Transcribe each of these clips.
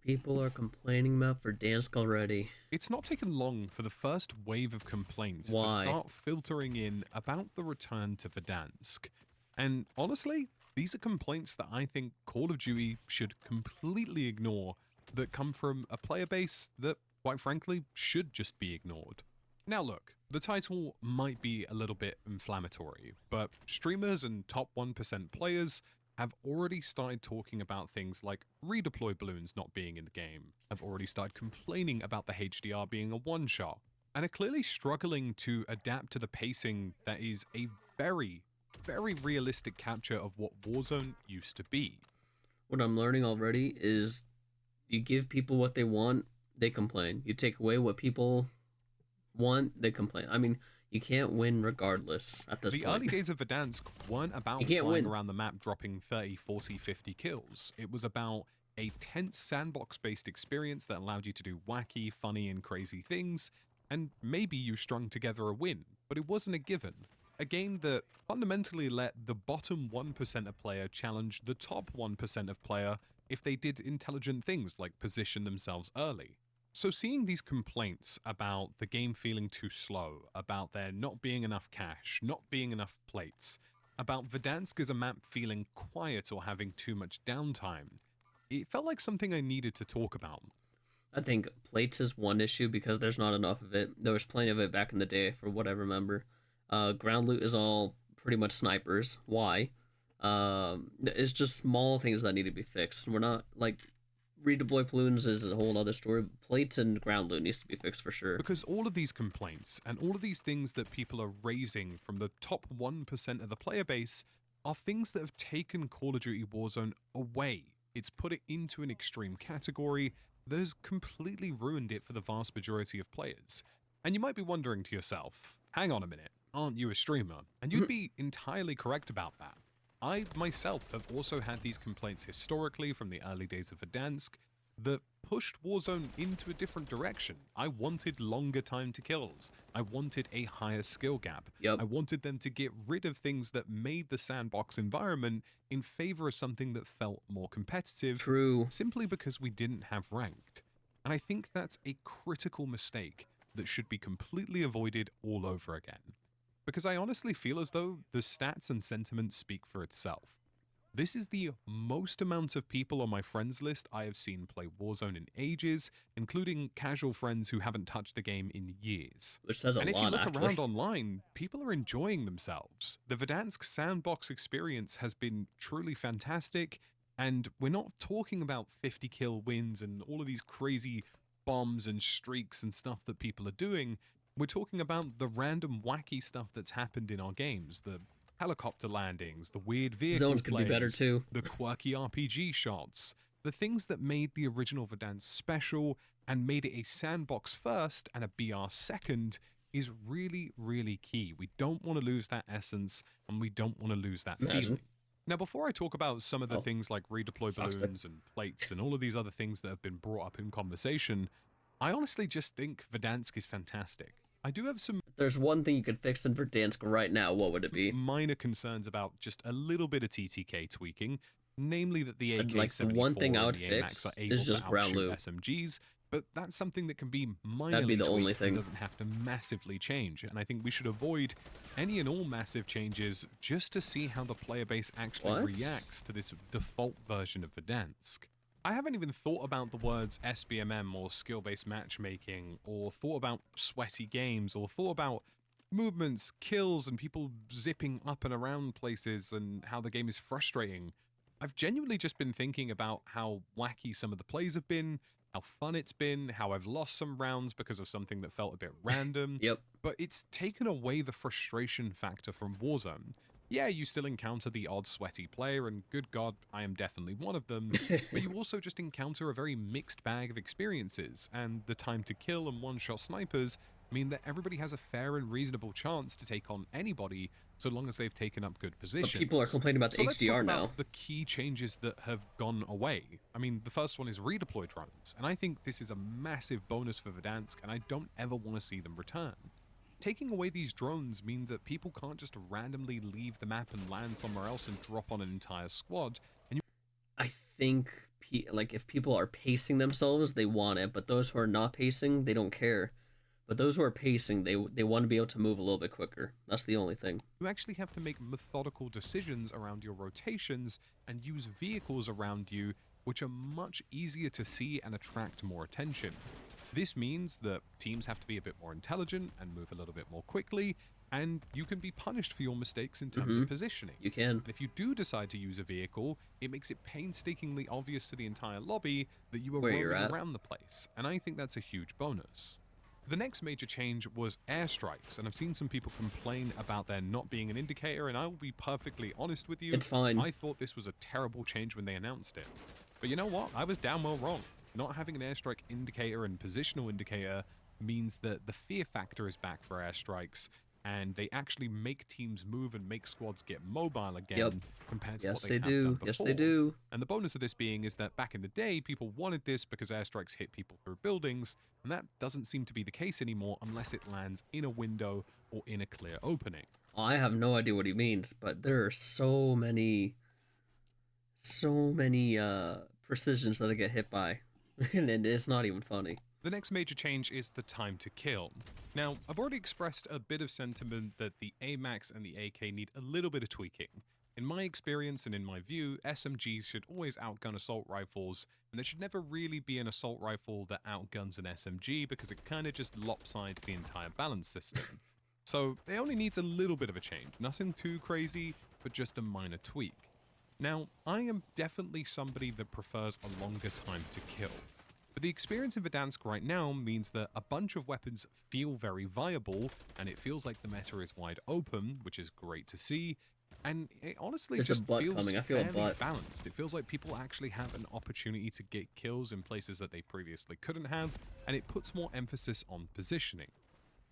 People are complaining about Verdansk already. It's not taken long for the first wave of complaints to Why? start filtering in about the return to Verdansk. And honestly, these are complaints that I think Call of Duty should completely ignore, that come from a player base that, quite frankly, should just be ignored. Now look, the title might be a little bit inflammatory, but streamers and top 1% players have already started talking about things like redeploy balloons not being in the game, have already started complaining about the HDR being a one-shot, and are clearly struggling to adapt to the pacing that is a very, very realistic capture of what Warzone used to be. What I'm learning already is you give people what they want, they complain. You take away what people want, they complain. I mean, you can't win regardless at this The point. early days of Verdansk weren't You about can't flying win. around the map dropping 30, 40, 50 kills. It was about a tense sandbox-based experience that allowed you to do wacky, funny, and crazy things, and maybe you strung together a win, but it wasn't a given. A game that fundamentally let the bottom 1% of player challenge the top 1% of player if they did intelligent things like position themselves early. So seeing these complaints about the game feeling too slow, about there not being enough cash, not being enough plates, about Verdansk as a map feeling quiet or having too much downtime, it felt like something I needed to talk about. I think plates is one issue because there's not enough of it. There was plenty of it back in the day, for what I remember. Ground loot is all pretty much snipers. Why? It's just small things that need to be fixed. We're not like redeploy balloons is a whole other story. Plates and ground loot needs to be fixed for sure. Because all of these complaints and all of these things that people are raising from the top 1% of the player base are things that have taken Call of Duty Warzone away. It's put it into an extreme category that has completely ruined it for the vast majority of players. And you might be wondering to yourself, hang on a minute, aren't you a streamer? And you'd be entirely correct about that. I myself have also had these complaints historically from the early days of Verdansk that pushed Warzone into a different direction. I wanted longer time to kills. I wanted a higher skill gap. Yep. I wanted them to get rid of things that made the sandbox environment in favor of something that felt more competitive, True. simply because we didn't have ranked. And I think that's a critical mistake that should be completely avoided all over again. Because I honestly feel as though the stats and sentiment speak for itself. This is the most amount of people on my friends list I have seen play Warzone in ages, including casual friends who haven't touched the game in years. Which says a And if you lot, look actually. around online, people are enjoying themselves. The Verdansk sandbox experience has been truly fantastic, and we're not talking about 50 kill wins and all of these crazy bombs and streaks and stuff that people are doing. We're talking about the random wacky stuff that's happened in our games, the helicopter landings, the weird vehicle Zones could be better plays, too. the quirky RPG shots, the things that made the original Verdansk special and made it a sandbox first and a BR second is really, really key. We don't want to lose that essence, and we don't want to lose that Imagine. feeling. Now, before I talk about some of the Oh, things like redeploy shockstick. balloons and plates and all of these other things that have been brought up in conversation, I honestly just think Verdansk is fantastic. I do have some If there's one thing you could fix in Verdansk right now, what would it be? minor concerns about just a little bit of TTK tweaking, namely that the Like, the AK-74 one thing I and would the fix AMAX are is able to just ground outshoot loot. SMGs, but that's something that can be That'd be minorly the only tweaked and thing. doesn't have to massively change, and I think we should avoid any and all massive changes just to see how the player base actually What? reacts to this default version of Verdansk. I haven't even thought about the words SBMM or skill-based matchmaking, or thought about sweaty games, or thought about movements, kills, and people zipping up and around places and how the game is frustrating. I've genuinely just been thinking about how wacky some of the plays have been, how fun it's been, how I've lost some rounds because of something that felt a bit random, Yep. but it's taken away the frustration factor from Warzone. Yeah, you still encounter the odd sweaty player, and good god, I am definitely one of them, but you also just encounter a very mixed bag of experiences, and the time to kill and one-shot snipers mean that everybody has a fair and reasonable chance to take on anybody so long as they've taken up good But positions. people are complaining about the So let's talk HDR about now. the key changes that have gone away. I mean, the first one is redeploy drones, and I think this is a massive bonus for Verdansk, and I don't ever want to see them return. Taking away these drones mean that people can't just randomly leave the map and land somewhere else and drop on an entire squad. And I think like if people are pacing themselves, they want it, but those who are not pacing, they don't care. But those who are pacing, they want to be able to move a little bit quicker. That's the only thing. You actually have to make methodical decisions around your rotations and use vehicles around you which are much easier to see and attract more attention. This means that teams have to be a bit more intelligent and move a little bit more quickly, and you can be punished for your mistakes in terms Mm-hmm. of positioning. You can. And if you do decide to use a vehicle, it makes it painstakingly obvious to the entire lobby that you are Where you're roaming at. around the place, and I think that's a huge bonus. The next major change was airstrikes, and I've seen some people complain about there not being an indicator, and I will be perfectly honest with you. It's fine. I thought this was a terrible change when they announced it. But you know what? I was damn well wrong. Not having an airstrike indicator and positional indicator means that the fear factor is back for airstrikes, and they actually make teams move and make squads get mobile again Yep. compared to Yes, what they they have done do. before. Yes, they do. And the bonus of this being is that back in the day, people wanted this because airstrikes hit people through buildings, and that doesn't seem to be the case anymore unless it lands in a window or in a clear opening. I have no idea what he means, but there are so many precisions that I get hit by, and it's not even funny. The next major change is the time to kill. Now, I've already expressed a bit of sentiment that the AMAX and the AK need a little bit of tweaking. In my experience and in my view, SMGs should always outgun assault rifles, and there should never really be an assault rifle that outguns an SMG because it kind of just lopsides the entire balance system. So it only needs a little bit of a change, nothing too crazy, but just a minor tweak. Now, I am definitely somebody that prefers a longer time to kill. But the experience in Verdansk right now means that a bunch of weapons feel very viable, and it feels like the meta is wide open, which is great to see. And it honestly There's a just butt feels coming. I feel a fairly butt. balanced. It feels like people actually have an opportunity to get kills in places that they previously couldn't have, and it puts more emphasis on positioning.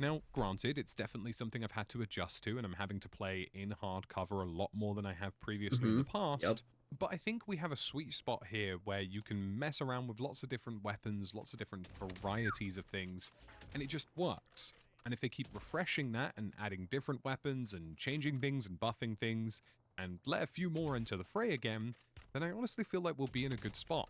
Now, granted, it's definitely something I've had to adjust to, and I'm having to play in hard cover a lot more than I have previously in the past. Yep. But I think we have a sweet spot here where you can mess around with lots of different weapons, lots of different varieties of things, and it just works. And if they keep refreshing that and adding different weapons and changing things and buffing things, and let a few more into the fray again, then I honestly feel like we'll be in a good spot.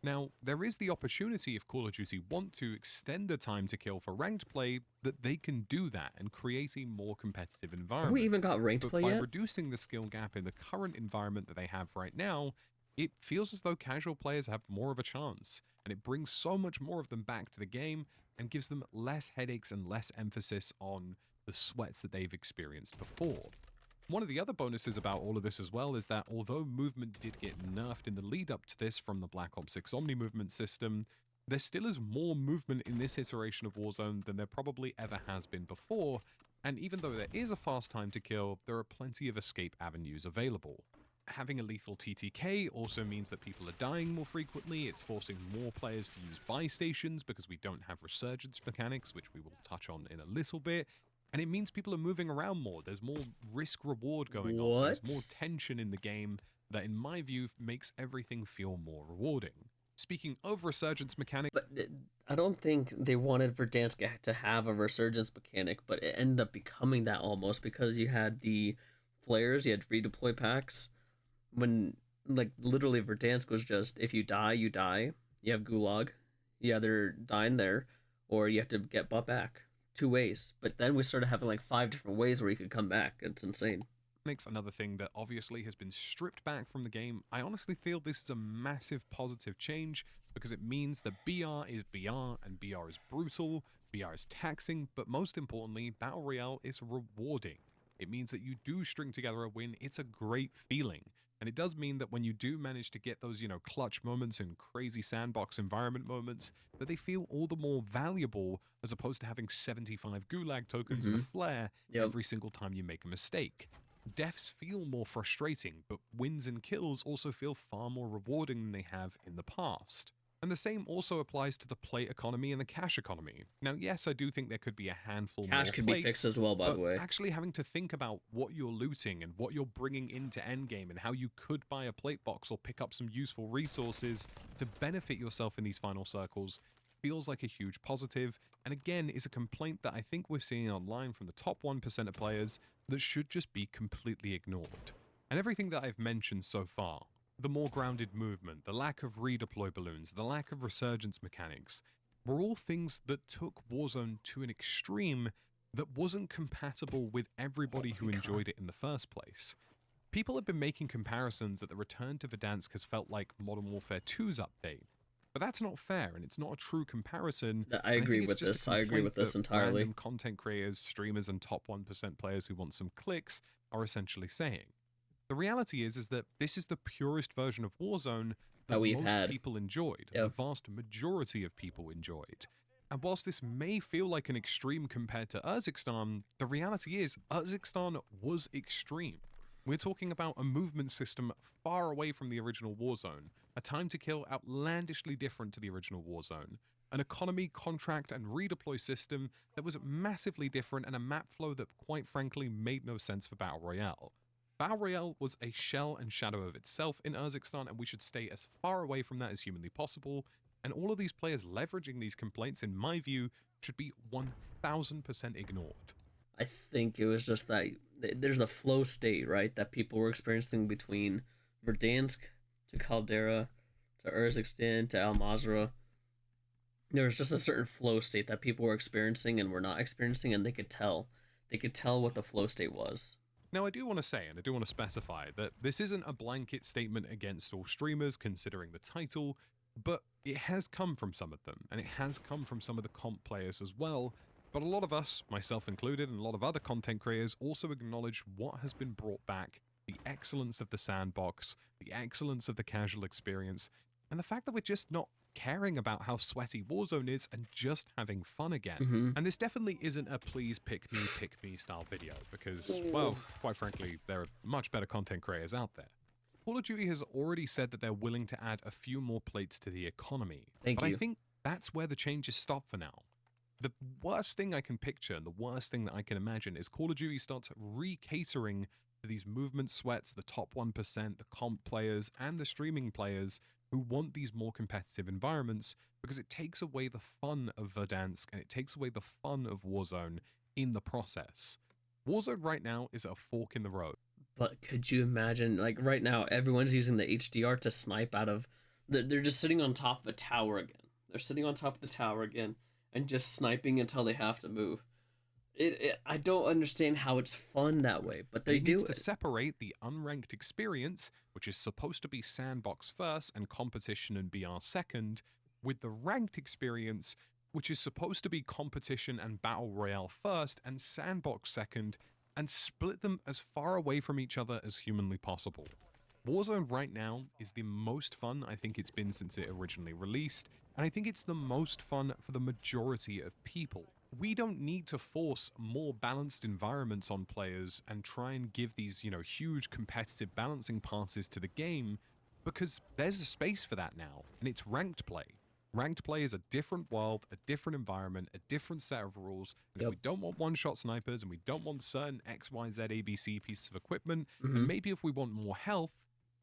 Now, there is the opportunity if Call of Duty want to extend the time to kill for ranked play, that they can do that and create a more competitive environment. Have we even got ranked But play by yet? reducing the skill gap in the current environment that they have right now, it feels as though casual players have more of a chance, and it brings so much more of them back to the game and gives them less headaches and less emphasis on the sweats that they've experienced before. One of the other bonuses about all of this as well is that although movement did get nerfed in the lead up to this from the Black Ops 6 Omni movement system, there still is more movement in this iteration of Warzone than there probably ever has been before, and even though there is a fast time to kill, there are plenty of escape avenues available. Having a lethal TTK also means that people are dying more frequently, it's forcing more players to use buy stations because we don't have resurgence mechanics, which we will touch on in a little bit, and it means people are moving around more. There's more risk-reward going on. There's more tension in the game that, in my view, makes everything feel more rewarding. Speaking of resurgence mechanics... But I don't think they wanted Verdansk to have a resurgence mechanic, but it ended up becoming that almost because you had the flares, you had redeploy packs. When, like, literally Verdansk was just, if you die, you die. You have Gulag. You either die in there, or you have to get bought back. 2 ways. But then we started having like 5 different ways where you could come back. It's insane. Another thing that obviously has been stripped back from the game. I honestly feel this is a massive positive change because it means that BR is BR and BR is brutal, BR is taxing, but most importantly, Battle Royale is rewarding. It means that you do string together a win. It's a great feeling. And it does mean that when you do manage to get those, clutch moments and crazy sandbox environment moments, that they feel all the more valuable as opposed to having 75 gulag tokens and a flare every single time you make a mistake. Deaths feel more frustrating, but wins and kills also feel far more rewarding than they have in the past. And the same also applies to the plate economy and the cash economy. Now, yes, I do think there could be a handful more Cash could be fixed as well, by the way. Actually having to think about what you're looting and what you're bringing into endgame and how you could buy a plate box or pick up some useful resources to benefit yourself in these final circles feels like a huge positive, and again is a complaint that I think we're seeing online from the top 1% of players that should just be completely ignored. And everything that I've mentioned so far, the more grounded movement, the lack of redeploy balloons, the lack of resurgence mechanics were all things that took Warzone to an extreme that wasn't compatible with everybody Oh who my god. enjoyed it in the first place. People have been making comparisons that the return to Verdansk has felt like Modern Warfare 2's update. But that's not fair, and it's not a true comparison, I and I agree think it's with just a this. I agree complaint with that this entirely. random content creators, streamers, and top 1% players who want some clicks are essentially saying. The reality is that this is the purest version of Warzone that That we've most had. people enjoyed, the Yep. vast majority of people enjoyed. And whilst this may feel like an extreme compared to Urzikstan, the reality is Urzikstan was extreme. We're talking about a movement system far away from the original Warzone, a time to kill outlandishly different to the original Warzone, an economy, contract, and redeploy system that was massively different, and a map flow that quite frankly made no sense for Battle Royale. Battle Royale was a shell and shadow of itself in Urzikstan, and we should stay as far away from that as humanly possible. And all of these players leveraging these complaints, in my view, should be 1000% ignored. I think it was just that there's a flow state, right, that people were experiencing between Verdansk to Caldera to Urzikstan to Al Mazrah. There was just a certain flow state that people were experiencing and were not experiencing, and they could tell. They could tell what the flow state was. Now, I do want to say, and I do want to specify, that this isn't a blanket statement against all streamers, considering the title, but it has come from some of them, and it has come from some of the comp players as well. But a lot of us, myself included, and a lot of other content creators also acknowledge what has been brought back, the excellence of the sandbox, the excellence of the casual experience, and the fact that we're just not caring about how sweaty Warzone is and just having fun again. Mm-hmm. And this definitely isn't a please pick me style video because, well, quite frankly, there are much better content creators out there. Call of Duty has already said that they're willing to add a few more plates to the economy. Thank but you. I think that's where the changes stop for now. The worst thing I can picture and the worst thing that I can imagine is Call of Duty starts re-catering to these movement sweats, the top 1%, the comp players, and the streaming players who want these more competitive environments because it takes away the fun of Verdansk and it takes away the fun of Warzone in the process. Warzone right now is a fork in the road. But could you imagine, like right now, everyone's using the HDR to snipe out of. They're just sitting on top of a tower again. They're sitting on top of the tower again and just sniping until they have to move. I don't understand how it's fun that way, but they It do needs to it. separate the unranked experience, which is supposed to be sandbox first and competition and BR second, with the ranked experience, which is supposed to be competition and battle royale first and sandbox second, and split them as far away from each other as humanly possible. Warzone right now is the most fun I think it's been since it originally released, and I think it's the most fun for the majority of people. We don't need to force more balanced environments on players and try and give these, huge competitive balancing passes to the game because there's a space for that now, and it's ranked play. Ranked play is a different world, a different environment, a different set of rules, and if Yep. we don't want one-shot snipers and we don't want certain X, Y, Z, A, B, C pieces of equipment, Mm-hmm. and maybe if we want more health,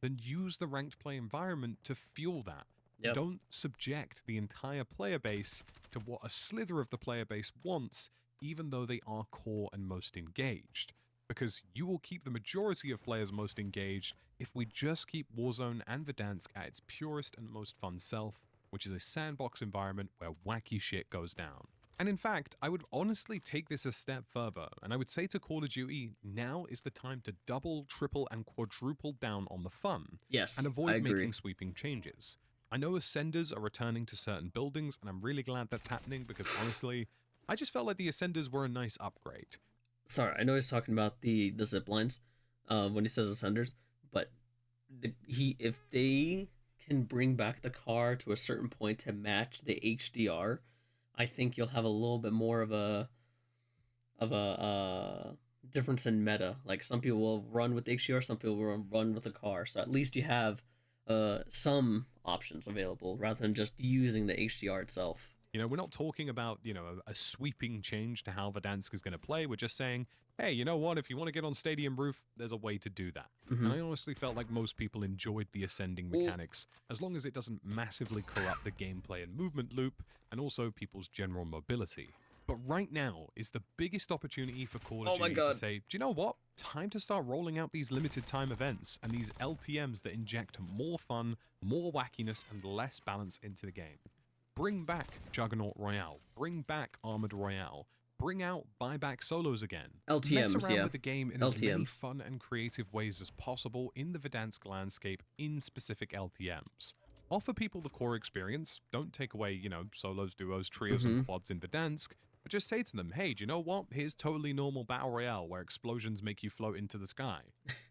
then use the ranked play environment to fuel that. Yep. Don't subject the entire player base to what a slither of the player base wants, even though they are core and most engaged. Because you will keep the majority of players most engaged if we just keep Warzone and Verdansk at its purest and most fun self, which is a sandbox environment where wacky shit goes down. And in fact, I would honestly take this a step further, and I would say to Call of Duty, now is the time to double, triple, and quadruple down on the fun, Yes, and I avoid agree. making sweeping changes. I know Ascenders are returning to certain buildings, and I'm really glad that's happening because honestly, I just felt like the Ascenders were a nice upgrade. Sorry, I know he's talking about the zip lines, when he says ascenders, but if they can bring back the car to a certain point to match the HDR, I think you'll have a little bit more of a difference in meta. Like some people will run with the HDR, some people will run with the car. So at least you have some options available rather than just using the HDR itself. We're not talking about, a sweeping change to how Verdansk is going to play. We're just saying, hey, you know what? If you want to get on Stadium Roof, there's a way to do that. Mm-hmm. And I honestly felt like most people enjoyed the ascending mechanics, as long as it doesn't massively corrupt the gameplay and movement loop, and also people's general mobility. But right now is the biggest opportunity for Call of Oh my Duty to god. say, do you know what? Time to start rolling out these limited time events and these LTMs that inject more fun, more wackiness, and less balance into the game. Bring back Juggernaut Royale. Bring back Armored Royale. Bring out buyback solos again. Mess LTMs, around yeah. with the game in as many LTMs. fun and creative ways as possible in the Verdansk landscape in specific LTMs. Offer people the core experience. Don't take away, solos, duos, trios, and Mm-hmm. quads in Verdansk. But just say to them, hey, do you know what? Here's totally normal Battle Royale where explosions make you float into the sky.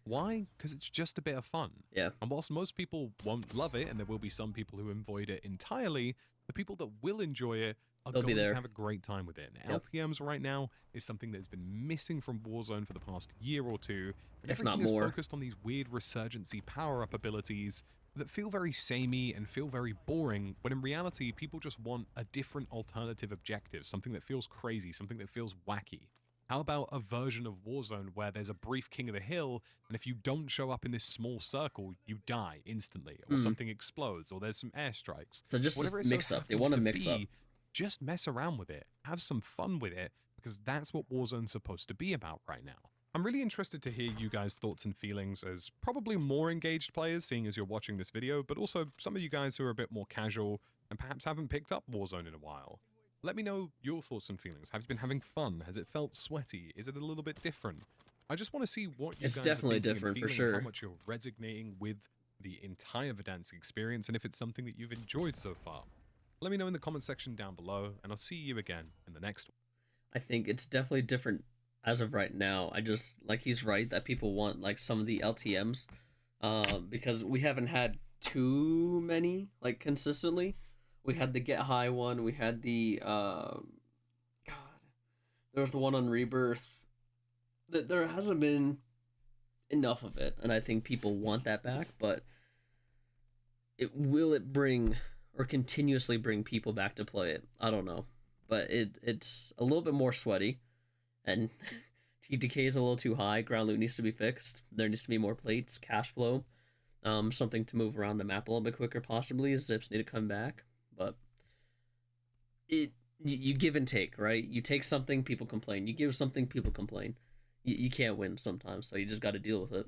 Why? Because it's just a bit of fun. Yeah. And whilst most people won't love it, and there will be some people who avoid it entirely, the people that will enjoy it are They'll be going to there. have a great time with it. Yep. LTMs right now is something that's been missing from Warzone for the past year or two, and If not everything is more. focused on these weird resurgency power-up abilities that feel very samey and feel very boring, when in reality, people just want a different alternative objective, something that feels crazy, something that feels wacky. How about a version of Warzone where there's a brief king of the hill, and if you don't show up in this small circle, you die instantly, or Hmm. something explodes, or there's some airstrikes. So just Whatever it so mix up. They happens want to to mix up. be, just mess around with it. Have some fun with it, because that's what Warzone's supposed to be about right now. I'm really interested to hear you guys' thoughts and feelings as probably more engaged players, seeing as you're watching this video, but also some of you guys who are a bit more casual and perhaps haven't picked up Warzone in a while. Let me know your thoughts and feelings. Have you been having fun? Has it felt sweaty? Is it a little bit different? I just want to see what you It's guys definitely are thinking different, and for feeling, and sure. how much you're resonating with the entire Verdansk experience, and if it's something that you've enjoyed so far. Let me know in the comment section down below, and I'll see you again in the next one. I think it's definitely different as of right now. I just like he's right that people want like some of the LTMs, because we haven't had too many like consistently. We had the Get High one. We had the God. There was the one on Rebirth. There hasn't been enough of it, and I think people want that back. But it bring or continuously bring people back to play it? I don't know, but it's a little bit more sweaty, and TTK is a little too high. Ground loot needs to be fixed. There needs to be more plates, cash flow, something to move around the map a little bit quicker. Possibly zips need to come back, but you give and take, right? You take something, people complain. You give something, people complain. You can't win sometimes, so you just got to deal with it.